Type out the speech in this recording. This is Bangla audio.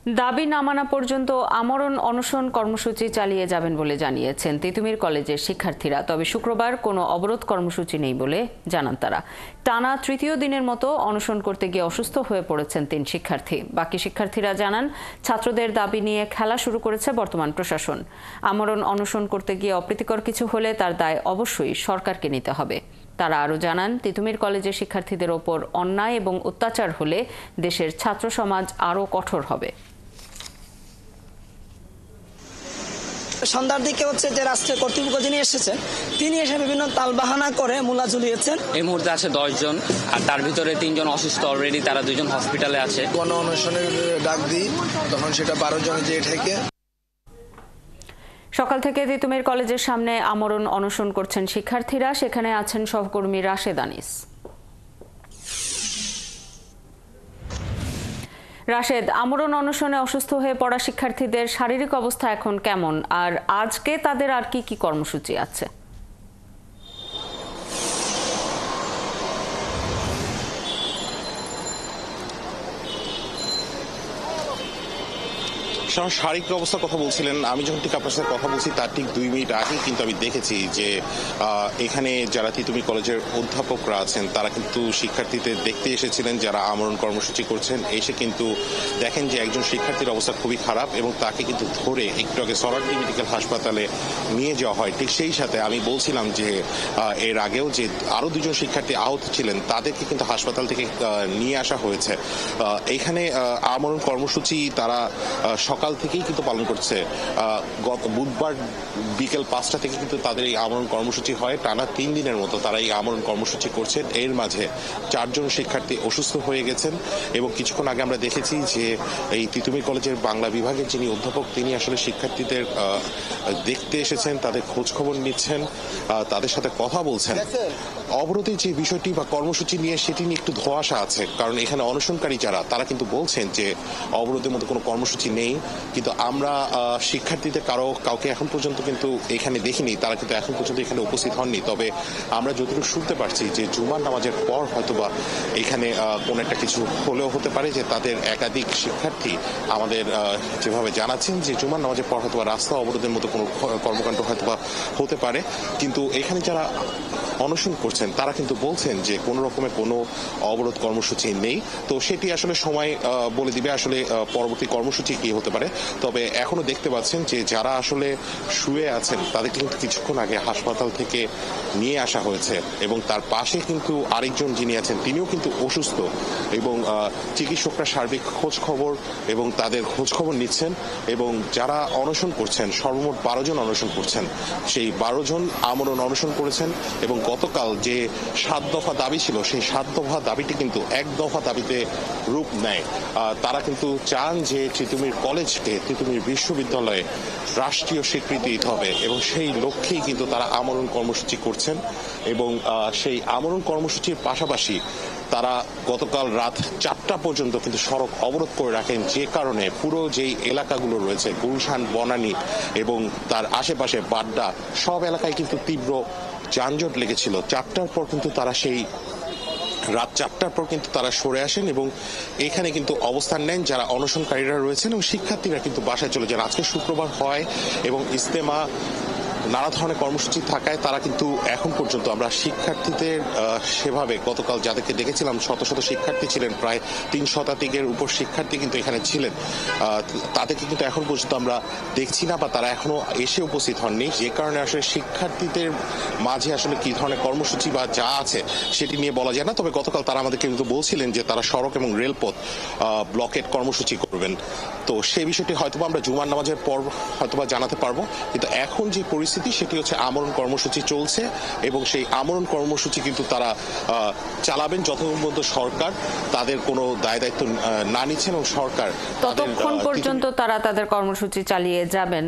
দাবি না মানা পর্যন্ত আমরণ অনশন কর্মসূচি চালিয়ে যাবেন বলে জানিয়েছেন তিতুমির কলেজের শিক্ষার্থীরা। তবে শুক্রবার কোনো অবরোধ কর্মসূচি নেই বলে জানান তারা। টানা তৃতীয় দিনের মতো অনশন করতে গিয়ে অসুস্থ হয়ে পড়েছেন 3 শিক্ষার্থী। বাকি শিক্ষার্থীরা জানান, ছাত্রদের দাবি নিয়ে খেলা শুরু করেছে বর্তমান প্রশাসন। আমরণ অনশন করতে গিয়ে অপ্রীতিকর কিছু হলে তার দায় অবশ্যই সরকারকে নিতে হবে। তারা আরও জানান, তিতুমির কলেজের শিক্ষার্থীদের ওপর অন্যায় এবং অত্যাচার হলে দেশের ছাত্র সমাজ আরও কঠোর হবে। সন্ধ্যার দিকে যে রাষ্ট্রীয় কর্তৃপক্ষ যিনি এসেছেন, তিনি এসে বিভিন্ন তালবাহানা করে মূলা ঝুলিয়েছেন। এই মুহূর্তে আছে 10 জন, আর তার ভিতরে 3 জন অসুস্থ অলরেডি, তারা 2 জন হসপিটালে আছে। গণ অনশনের ডাক দিই, তখন সেটা 12 জন যে থেকে। সকাল থেকে তিতুমির কলেজের সামনে আমরণ অনশন করছেন শিক্ষার্থীরা। সেখানে আছেন সহকর্মী রাশেদ আনিস। রাশেদ, আমরণ অনশনে অসুস্থ হয়ে পড়া শিক্ষার্থীদের শারীরিক অবস্থা এখন কেমন, আর আজকে তাদের আর কি কি কর্মসূচি আছে? শারীরিক অবস্থার কথা বলছিলেন, আমি যখন ঠিক আপনার সাথে কথা বলছি তার ঠিক 2 মিনিট আগেই কিন্তু আমি দেখেছি যে এখানে যারা তিতুমির কলেজের অধ্যাপকরা আছেন তারা কিন্তু শিক্ষার্থীদের দেখতে এসেছিলেন যারা আমরণ কর্মসূচি করছেন। এসে কিন্তু দেখেন যে একজন শিক্ষার্থীর অবস্থা খুবই খারাপ এবং তাকে কিন্তু ধরে একটু আগে সরারডি মেডিকেল হাসপাতালে নিয়ে যাওয়া হয়। ঠিক সেই সাথে আমি বলছিলাম যে এর আগেও যে আরো 2 জন শিক্ষার্থী আহত ছিলেন, তাদেরকে কিন্তু হাসপাতাল থেকে নিয়ে আসা হয়েছে। এখানে আমরণ কর্মসূচি তারা সকাল থেকেই কিন্তু পালন করছে। গত বুধবার বিকেল 5টা থেকে কিন্তু তাদের এই আমরণ কর্মসূচি হয়। টানা 3 দিনের মতো তারা এই আমরণ কর্মসূচি করছেন। এর মাঝে 4 জন শিক্ষার্থী অসুস্থ হয়ে গেছেন এবং কিছুক্ষণ আগে আমরা দেখেছি যে এই তিতুমির কলেজের বাংলা বিভাগের যিনি অধ্যাপক, তিনি আসলে শিক্ষার্থীদের দেখতে এসেছেন, তাদের খোঁজ খবর নিচ্ছেন, তাদের সাথে কথা বলছেন। অবরোধের যে বিষয়টি বা কর্মসূচি নিয়ে সেটি নিয়ে একটু ধোঁয়াশা আছে, কারণ এখানে অনশনকারী যারা তারা কিন্তু বলছেন যে অবরোধের মতো কোনো কর্মসূচি নেই। কিন্তু আমরা শিক্ষার্থীদের কাউকে এখন পর্যন্ত কিন্তু এখানে দেখিনি, তারা কিন্তু এখন পর্যন্ত এখানে উপস্থিত হননি। তবে আমরা যতটুকু শুনতে পারছি যে জুমার নামাজের পর হয়তোবা এখানে কোন একটা কিছু হলেও হতে পারে, যে তাদের একাধিক শিক্ষার্থী আমাদের যেভাবে জানাচ্ছেন যে জুমার নামাজের পর হয়তোবা রাস্তা অবরোধের মতো কোনো কর্মকাণ্ড হয়তোবা হতে পারে। কিন্তু এখানে যারা অনশন করছেন তারা কিন্তু বলছেন যে কোনো রকমের কোনো অবরোধ কর্মসূচি নেই। তো সেটি আসলে সময় বলে দিবে আসলে পরবর্তী কর্মসূচি কি হতে পারে। তবে এখনো দেখতে পাচ্ছেন যে যারা আসলে শুয়ে আছেন তাদের কিন্তু কিছুক্ষণ আগে হাসপাতাল থেকে নিয়ে আসা হয়েছে এবং তার পাশে কিন্তু আরেকজন যিনি আছেন তিনিও কিন্তু অসুস্থ এবং চিকিৎসকরা সার্বিক খোঁজ খবর এবং তাদের খোঁজ খবর নিচ্ছেন। এবং যারা অনশন করছেন, সর্বমোট 12 জন অনশন করছেন, সেই 12 জন আমরণ অনশন করেছেন এবং গতকাল যে 7 দফা দাবি ছিল সেই 7 দফা দাবিটি কিন্তু 1 দফা দাবিতে রূপ নেয়। তারা কিন্তু চান যে তিতুমির কলেজকে, তিতুমির বিশ্ববিদ্যালয়ে রাষ্ট্রীয় স্বীকৃতি দিতে হবে এবং সেই লক্ষ্যেই কিন্তু তারা আমরণ কর্মসূচি করছেন। এবং সেই আমরণ কর্মসূচির পাশাপাশি তারা গতকাল রাত 4টা পর্যন্ত কিন্তু সড়ক অবরোধ করে রাখেন, যে কারণে পুরো যেই এলাকাগুলো রয়েছে গুলশান, বনানী এবং তার আশেপাশে বাড্ডা, সব এলাকায় কিন্তু তীব্র যানজট লেগেছিল। 4টার পর কিন্তু তারা রাত 4টার পর কিন্তু তারা সরে আসেন এবং এখানে কিন্তু অবস্থান নেন যারা অনশনকারীরা রয়েছেন এবং শিক্ষার্থীরা কিন্তু বাসায় চলে যান। আজকে শুক্রবার হয় এবং ইজতেমা, নানা ধরনের কর্মসূচি থাকায় তারা কিন্তু এখন পর্যন্ত আমরা শিক্ষার্থীদের সেভাবে গতকাল যাদেরকে দেখেছিলাম, শত শত শিক্ষার্থী ছিলেন, প্রায় 3 শতাধিকের উপর শিক্ষার্থী কিন্তু এখানে ছিলেন, তাদেরকে কিন্তু এখন পর্যন্ত আমরা দেখছি না বা তারা এখনো এসে উপস্থিত হননি। যে কারণে আসলে শিক্ষার্থীদের মাঝে আসলে কি ধরনের কর্মসূচি বা যা আছে সেটি নিয়ে বলা যায় না। তবে গতকাল তারা আমাদেরকে কিন্তু বলছিলেন যে তারা সড়ক এবং রেলপথ ব্লকেট কর্মসূচি করবেন। তো সেই বিষয়টি হয়তোবা আমরা জুমার নামাজের পর হয়তোবা জানাতে পারবো। কিন্তু এখন যে পরিস্থিতি সেটি হচ্ছে আমরণ কর্মসূচি চলছে এবং সেই আমরণ কর্মসূচি কিন্তু তারা চালাবেন যতক্ষণ পর্যন্ত সরকার তাদের কোনো দায় দায়িত্ব না নিচ্ছেন এবং সরকার ততক্ষণ পর্যন্ত তারা তাদের কর্মসূচি চালিয়ে যাবেন।